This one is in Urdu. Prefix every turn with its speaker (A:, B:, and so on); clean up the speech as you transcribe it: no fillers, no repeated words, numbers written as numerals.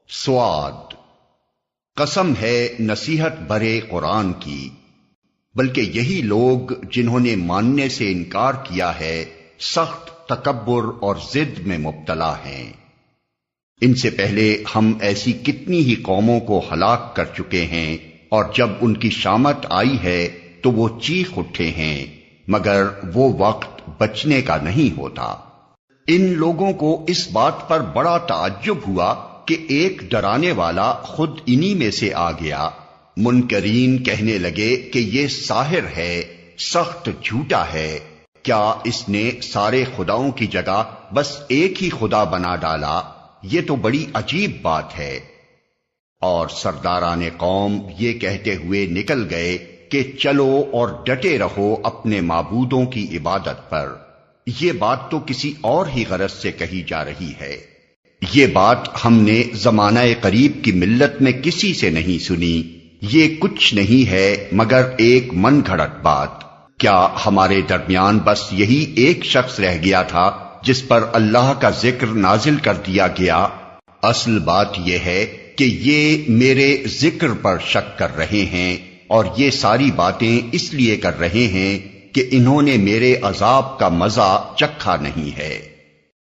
A: سواد، قسم ہے نصیحت بھرے قرآن کی، بلکہ یہی لوگ جنہوں نے ماننے سے انکار کیا ہے سخت تکبر اور ضد میں مبتلا ہیں۔ ان سے پہلے ہم ایسی کتنی ہی قوموں کو ہلاک کر چکے ہیں، اور جب ان کی شامت آئی ہے تو وہ چیخ اٹھے ہیں، مگر وہ وقت بچنے کا نہیں ہوتا۔ ان لوگوں کو اس بات پر بڑا تعجب ہوا کہ ایک ڈرانے والا خود انہی میں سے آ گیا۔ منکرین کہنے لگے کہ یہ ساحر ہے، سخت جھوٹا ہے، کیا اس نے سارے خداؤں کی جگہ بس ایک ہی خدا بنا ڈالا؟ یہ تو بڑی عجیب بات ہے۔ اور سرداران قوم یہ کہتے ہوئے نکل گئے کہ چلو اور ڈٹے رہو اپنے معبودوں کی عبادت پر، یہ بات تو کسی اور ہی غرض سے کہی جا رہی ہے۔ یہ بات ہم نے زمانہ قریب کی ملت میں کسی سے نہیں سنی، یہ کچھ نہیں ہے مگر ایک من گھڑت بات۔ کیا ہمارے درمیان بس یہی ایک شخص رہ گیا تھا جس پر اللہ کا ذکر نازل کر دیا گیا؟ اصل بات یہ ہے کہ یہ میرے ذکر پر شک کر رہے ہیں، اور یہ ساری باتیں اس لیے کر رہے ہیں کہ انہوں نے میرے عذاب کا مزہ چکھا نہیں ہے۔